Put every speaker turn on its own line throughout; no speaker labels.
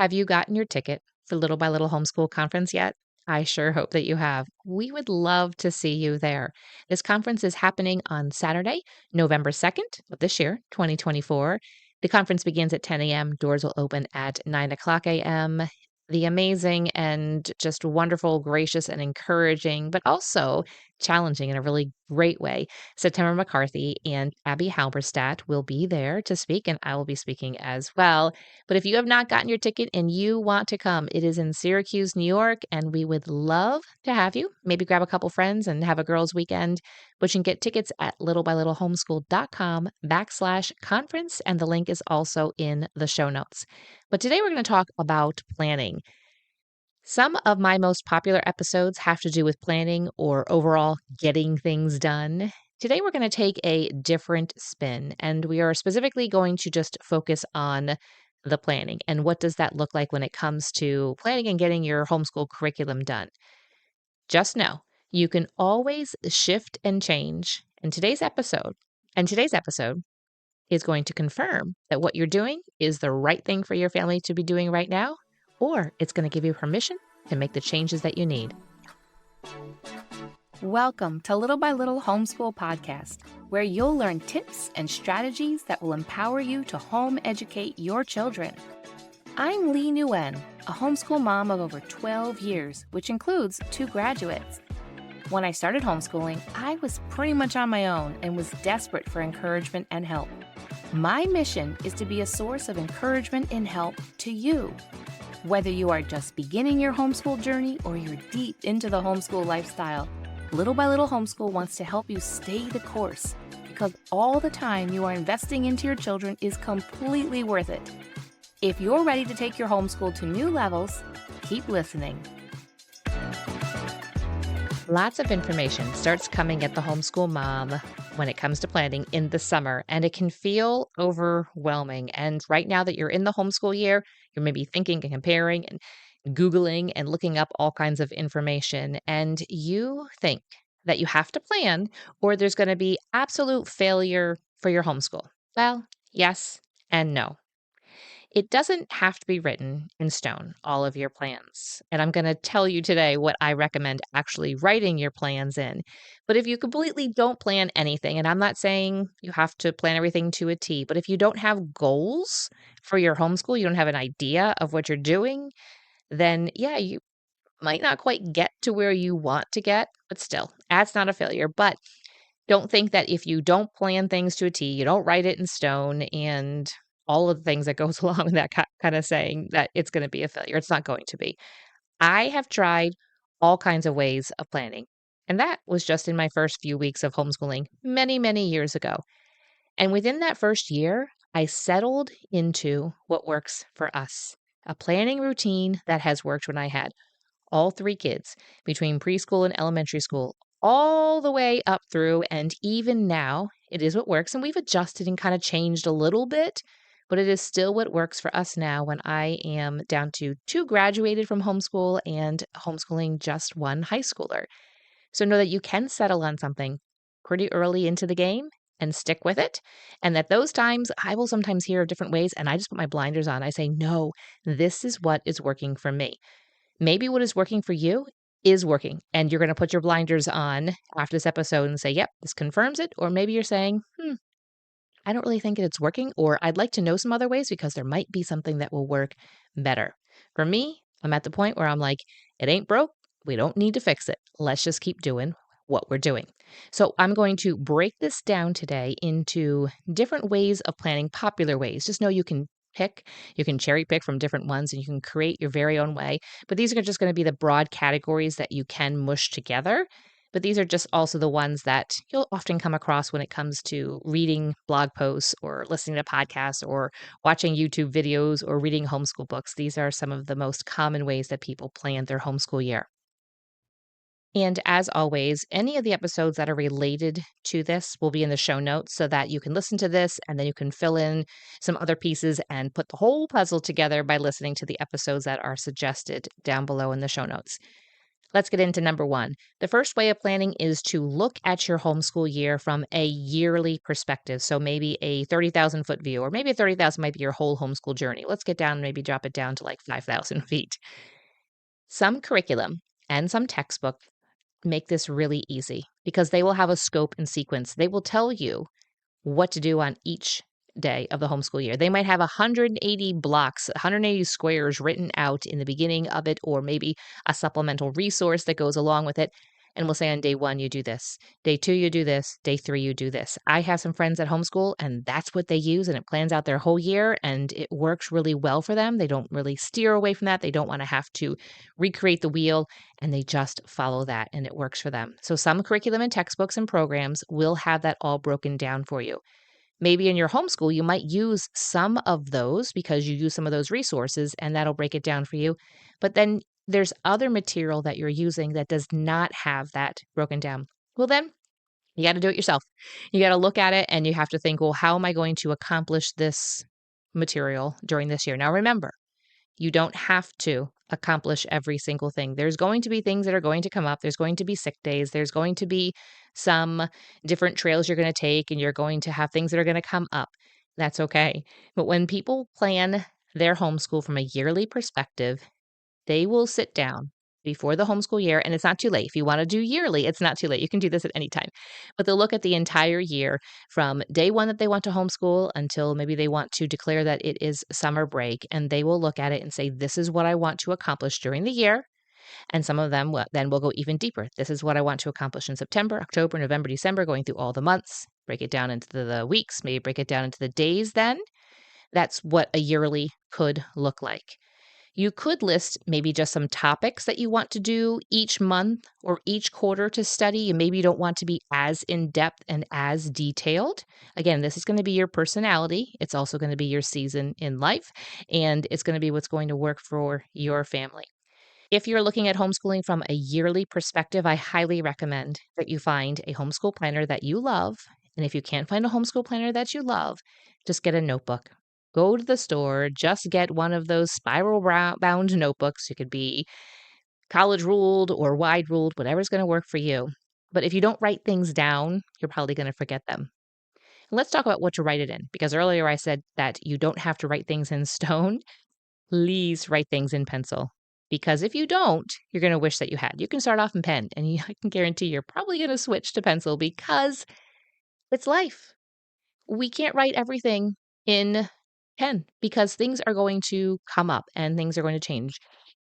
Have you gotten your ticket for Little by Little Homeschool Conference yet? I sure hope that you have. We would love to see you there. This conference is happening on Saturday, November 2nd of this year, 2024. The conference begins at 10 a.m. Doors will open at 9 o'clock a.m. The amazing and just wonderful, gracious, and encouraging, but also challenging in a really great way. September McCarthy and Abby Halberstadt will be there to speak, and I will be speaking as well. But if you have not gotten your ticket and you want to come, it is in Syracuse, New York, and we would love to have you. Maybe grab a couple friends and have a girls' weekend. But you can get tickets at littlebylittlehomeschool.com/conference, and the link is also in the show notes. But today we're going to talk about planning. Some of my most popular episodes have to do with planning or overall getting things done. Today, we're going to take a different spin, and we are specifically going to just focus on the planning and what does that look like when it comes to planning and getting your homeschool curriculum done. Just know you can always shift and change. And today's episode is going to confirm that what you're doing is the right thing for your family to be doing right now, or it's going to give you permission to make the changes that you need.
Welcome to Little by Little Homeschool Podcast, where you'll learn tips and strategies that will empower you to home educate your children. I'm Leigh Nguyen, a homeschool mom of over 12 years, which includes 2 graduates. When I started homeschooling, I was pretty much on my own and was desperate for encouragement and help. My mission is to be a source of encouragement and help to you. Whether you are just beginning your homeschool journey or you're deep into the homeschool lifestyle, Little by Little Homeschool wants to help you stay the course, because all the time you are investing into your children is completely worth it. If you're ready to take your homeschool to new levels, keep listening.
Lots of information starts coming at the homeschool mom when it comes to planning in the summer, and it can feel overwhelming. And right now that you're in the homeschool year, you're maybe thinking and comparing and Googling and looking up all kinds of information, and you think that you have to plan or there's going to be absolute failure for your homeschool. Well, yes and no. It doesn't have to be written in stone, all of your plans. And I'm going to tell you today what I recommend actually writing your plans in. But if you completely don't plan anything, and I'm not saying you have to plan everything to a T, but if you don't have goals for your homeschool, you don't have an idea of what you're doing, then yeah, you might not quite get to where you want to get, but still, that's not a failure. But don't think that if you don't plan things to a T, you don't write it in stone and all of the things that goes along with that kind of saying that it's going to be a failure. It's not going to be. I have tried all kinds of ways of planning, and that was just in my first few weeks of homeschooling many, many years ago. And within that first year, I settled into what works for us, a planning routine that has worked when I had all 3 kids between preschool and elementary school, all the way up through. And even now, it is what works. And we've adjusted and kind of changed a little bit, but it is still what works for us now when I am down to 2 graduated from homeschool and homeschooling just 1 high schooler. So know that you can settle on something pretty early into the game and stick with it. And that those times I will sometimes hear of different ways and I just put my blinders on. I say, no, this is what is working for me. Maybe what is working for you is working, and you're going to put your blinders on after this episode and say, yep, this confirms it. Or maybe you're saying, I don't really think it's working, or I'd like to know some other ways because there might be something that will work better. For me, I'm at the point where I'm like, it ain't broke. We don't need to fix it. Let's just keep doing what we're doing. So I'm going to break this down today into different ways of planning, popular ways. Just know you can cherry pick from different ones and you can create your very own way. But these are just going to be the broad categories that you can mush together. But these are just also the ones that you'll often come across when it comes to reading blog posts or listening to podcasts or watching YouTube videos or reading homeschool books. These are some of the most common ways that people plan their homeschool year. And as always, any of the episodes that are related to this will be in the show notes so that you can listen to this and then you can fill in some other pieces and put the whole puzzle together by listening to the episodes that are suggested down below in the show notes. Let's get into number one. The first way of planning is to look at your homeschool year from a yearly perspective. So maybe a 30,000-foot view, or maybe 30,000 might be your whole homeschool journey. Let's get down, maybe drop it down to like 5,000 feet. Some curriculum and some textbook make this really easy because they will have a scope and sequence. They will tell you what to do on each day of the homeschool year. They might have 180 blocks, 180 squares written out in the beginning of it, or maybe a supplemental resource that goes along with it. And we'll say on day one, you do this. Day two, you do this. Day three, you do this. I have some friends at homeschool, and that's what they use, and it plans out their whole year, and it works really well for them. They don't really steer away from that. They don't want to have to recreate the wheel, and they just follow that, and it works for them. So some curriculum and textbooks and programs will have that all broken down for you. Maybe in your homeschool, you might use some of those because you use some of those resources and that'll break it down for you. But then there's other material that you're using that does not have that broken down. Well, then you got to do it yourself. You got to look at it and you have to think, well, how am I going to accomplish this material during this year? Now, remember, you don't have to accomplish every single thing. There's going to be things that are going to come up. There's going to be sick days. There's going to be some different trails you're going to take, and you're going to have things that are going to come up. That's okay. But when people plan their homeschool from a yearly perspective, they will sit down before the homeschool year, and it's not too late. If you want to do yearly, it's not too late. You can do this at any time. But they'll look at the entire year from day one that they want to homeschool until maybe they want to declare that it is summer break, and they will look at it and say, this is what I want to accomplish during the year. And some of them then will go even deeper. This is what I want to accomplish in September, October, November, December, going through all the months, break it down into the weeks, maybe break it down into the days then. That's what a yearly could look like. You could list maybe just some topics that you want to do each month or each quarter to study, and maybe you don't want to be as in depth and as detailed. Again, this is going to be your personality. It's also going to be your season in life, and it's going to be what's going to work for your family. If you're looking at homeschooling from a yearly perspective, I highly recommend that you find a homeschool planner that you love. And if you can't find a homeschool planner that you love, just get a notebook. Go to the store, just get one of those spiral bound notebooks. It could be college ruled or wide ruled, whatever's going to work for you. But if you don't write things down, you're probably going to forget them. And let's talk about what to write it in, because earlier I said that you don't have to write things in stone. Please write things in pencil. Because if you don't, you're going to wish that you had. You can start off in pen, and I can guarantee you're probably going to switch to pencil because it's life. We can't write everything in pen because things are going to come up and things are going to change.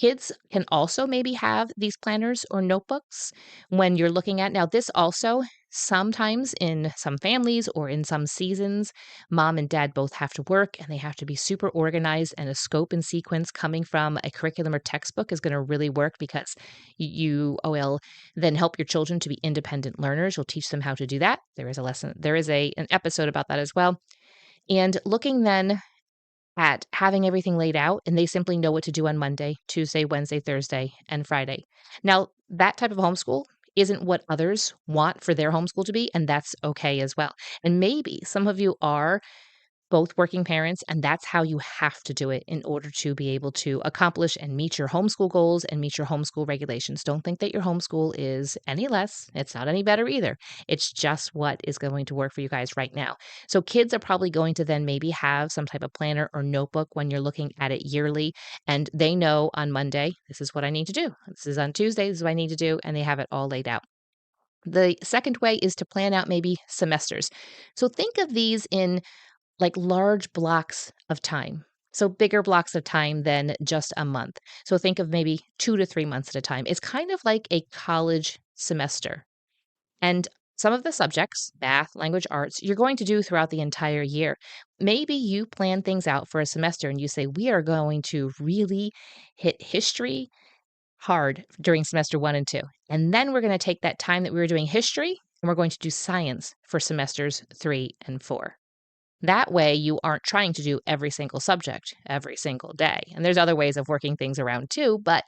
Kids can also maybe have these planners or notebooks when you're looking at. Now, this also sometimes in some families or in some seasons, mom and dad both have to work and they have to be super organized, and a scope and sequence coming from a curriculum or textbook is going to really work because you will then help your children to be independent learners. You'll teach them how to do that. There is a lesson, there is an episode about that as well. And looking then at having everything laid out, and they simply know what to do on Monday, Tuesday, Wednesday, Thursday, and Friday. Now, that type of homeschool isn't what others want for their homeschool to be, and that's okay as well. And maybe some of you are both working parents, and that's how you have to do it in order to be able to accomplish and meet your homeschool goals and meet your homeschool regulations. Don't think that your homeschool is any less. It's not any better either. It's just what is going to work for you guys right now. So kids are probably going to then maybe have some type of planner or notebook when you're looking at it yearly, and they know on Monday, this is what I need to do. This is on Tuesday, this is what I need to do, and they have it all laid out. The second way is to plan out maybe semesters. So think of these in like large blocks of time. So bigger blocks of time than just a month. So think of maybe 2 to 3 months at a time. It's kind of like a college semester. And some of the subjects, math, language arts, you're going to do throughout the entire year. Maybe you plan things out for a semester and you say, we are going to really hit history hard during semester 1 and 2. And then we're going to take that time that we were doing history and we're going to do science for semesters 3 and 4. That way, you aren't trying to do every single subject every single day. And there's other ways of working things around too, but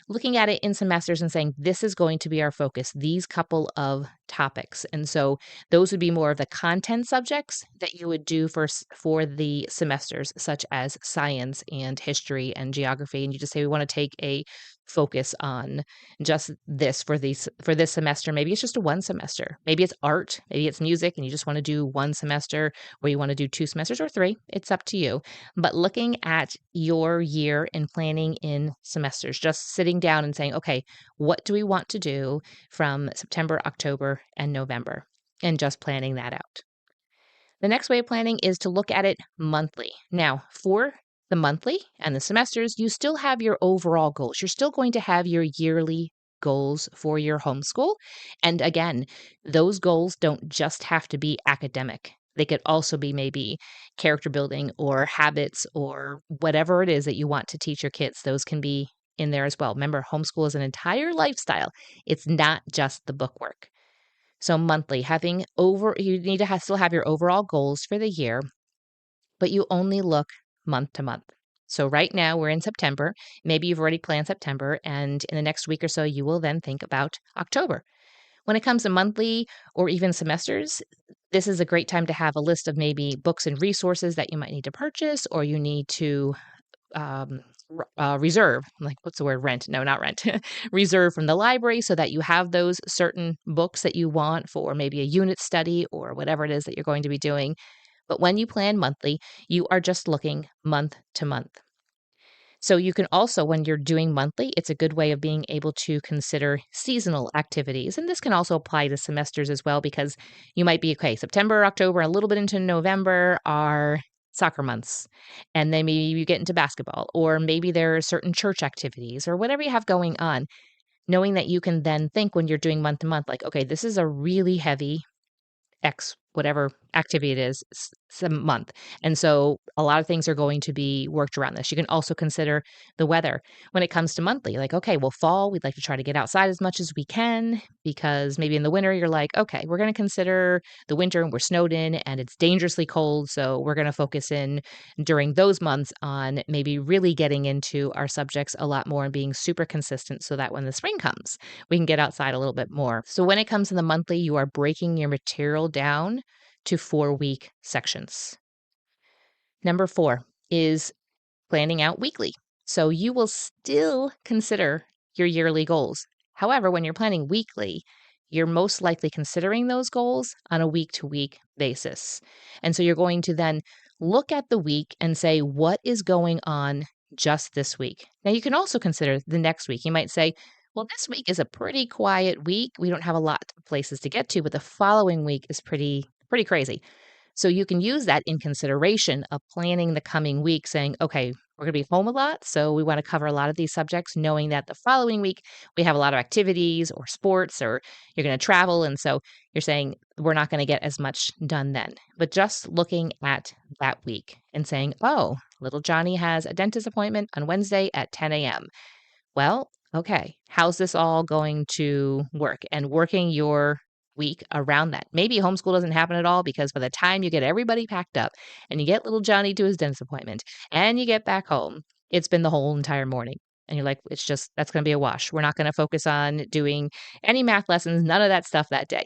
looking at it in semesters and saying, this is going to be our focus, these couple of topics. And so those would be more of the content subjects that you would do for the semesters, such as science and history and geography. And you just say, we want to take a focus on just this for this semester. Maybe it's just a one semester. Maybe it's art, maybe it's music, and you just want to do one semester, or you want to do 2 semesters or 3. It's up to you. But looking at your year and planning in semesters, just sitting down and saying, okay, what do we want to do from September, October, and November? And just planning that out. The next way of planning is to look at it monthly. Now, for the monthly and the semesters, you still have your overall goals. You're still going to have your yearly goals for your homeschool. And again, those goals don't just have to be academic. They could also be maybe character building or habits or whatever it is that you want to teach your kids. Those can be in there as well. Remember, homeschool is an entire lifestyle. It's not just the book work. So monthly, you need to still have your overall goals for the year, but you only look month to month. So right now we're in September. Maybe you've already planned September, and in the next week or so, you will then think about October. When it comes to monthly or even semesters, this is a great time to have a list of maybe books and resources that you might need to purchase, or you need to um, reserve, like what's the word? Rent? No, not rent. Reserve from the library so that you have those certain books that you want for maybe a unit study or whatever it is that you're going to be doing. But when you plan monthly, you are just looking month to month. So you can also, when you're doing monthly, it's a good way of being able to consider seasonal activities. And this can also apply to semesters as well, because you might be, okay, September, October, a little bit into November are soccer months. And then maybe you get into basketball, or maybe there are certain church activities or whatever you have going on, knowing that you can then think when you're doing month to month, like, okay, this is a really heavy X, whatever activity it is, some month. And so a lot of things are going to be worked around this. You can also consider the weather when it comes to monthly. Like, okay, well, fall, we'd like to try to get outside as much as we can, because maybe in the winter, you're like, okay, we're going to consider the winter and we're snowed in and it's dangerously cold. So we're going to focus in during those months on maybe really getting into our subjects a lot more and being super consistent so that when the spring comes, we can get outside a little bit more. So when it comes to the monthly, you are breaking your material down to 4-week sections. Number 4 is planning out weekly. So you will still consider your yearly goals. However, when you're planning weekly, you're most likely considering those goals on a week to week basis. And so you're going to then look at the week and say, what is going on just this week? Now, you can also consider the next week. You might say, well, this week is a pretty quiet week. We don't have a lot of places to get to, but the following week is pretty crazy. So you can use that in consideration of planning the coming week, saying, okay, we're going to be home a lot, so we want to cover a lot of these subjects, knowing that the following week we have a lot of activities or sports, or you're going to travel. And so you're saying we're not going to get as much done then. But just looking at that week and saying, oh, little Johnny has a dentist appointment on Wednesday at 10 a.m. Well, okay, how's this all going to work? And working your week around that. Maybe homeschool doesn't happen at all, because by the time you get everybody packed up and you get little Johnny to his dentist appointment and you get back home, it's been the whole entire morning. And you're like, that's going to be a wash. We're not going to focus on doing any math lessons, none of that stuff that day.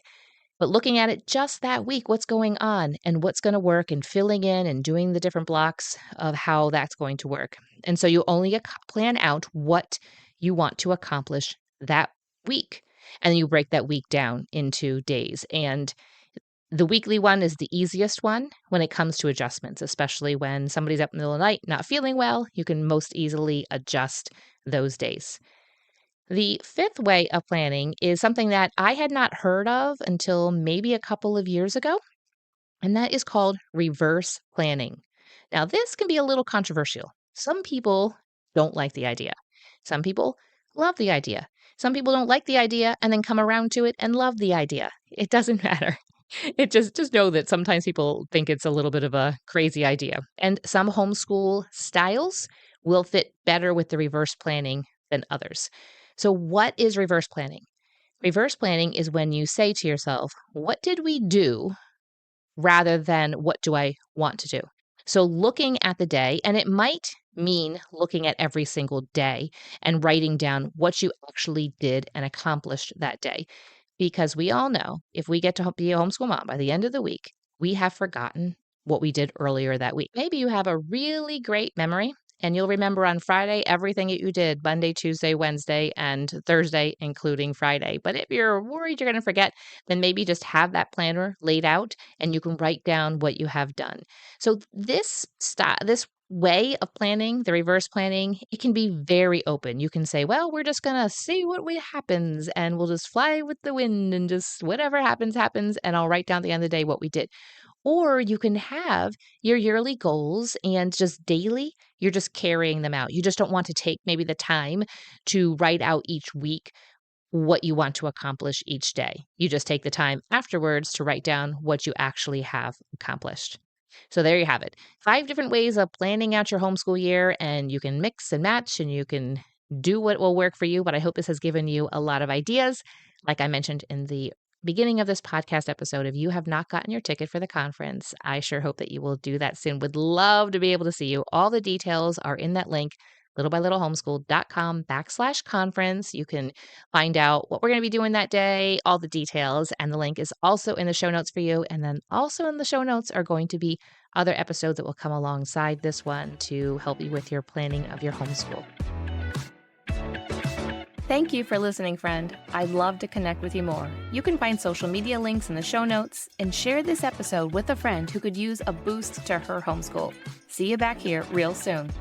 But looking at it just that week, what's going on and what's going to work, and filling in and doing the different blocks of how that's going to work. And so you only plan out what you want to accomplish that week. And then you break that week down into days. And the weekly one is the easiest one when it comes to adjustments, especially when somebody's up in the middle of the night not feeling well. You can most easily adjust those days. The 5th way of planning is something that I had not heard of until maybe a couple of years ago, and that is called reverse planning. Now, this can be a little controversial. Some people don't like the idea. Some people love the idea. Some people don't like the idea and then come around to it and love the idea. It doesn't matter. It just know that sometimes people think it's a little bit of a crazy idea. And some homeschool styles will fit better with the reverse planning than others. So what is reverse planning? Reverse planning is when you say to yourself, what did we do rather than what do I want to do? So looking at the day, and it might mean looking at every single day and writing down what you actually did and accomplished that day. Because we all know if we get to be a homeschool mom by the end of the week, we have forgotten what we did earlier that week. Maybe you have a really great memory and you'll remember on Friday everything that you did Monday, Tuesday, Wednesday, and Thursday, including Friday. But if you're worried you're going to forget, then maybe just have that planner laid out and you can write down what you have done. So this way of planning, the reverse planning, it can be very open. You can say, well, we're just going to see what happens and we'll just fly with the wind and just whatever happens, happens. And I'll write down at the end of the day what we did. Or you can have your yearly goals and just daily, you're just carrying them out. You just don't want to take maybe the time to write out each week what you want to accomplish each day. You just take the time afterwards to write down what you actually have accomplished. So there you have it. 5 different ways of planning out your homeschool year, and you can mix and match and you can do what will work for you. But I hope this has given you a lot of ideas. Like I mentioned in the beginning of this podcast episode, if you have not gotten your ticket for the conference, I sure hope that you will do that soon. Would love to be able to see you. All the details are in that link, littlebylittlehomeschool.com/conference. You can find out what we're going to be doing that day, all the details, and the link is also in the show notes for you. And then also in the show notes are going to be other episodes that will come alongside this one to help you with your planning of your homeschool.
Thank you for listening, friend. I'd love to connect with you more. You can find social media links in the show notes and share this episode with a friend who could use a boost to her homeschool. See you back here real soon.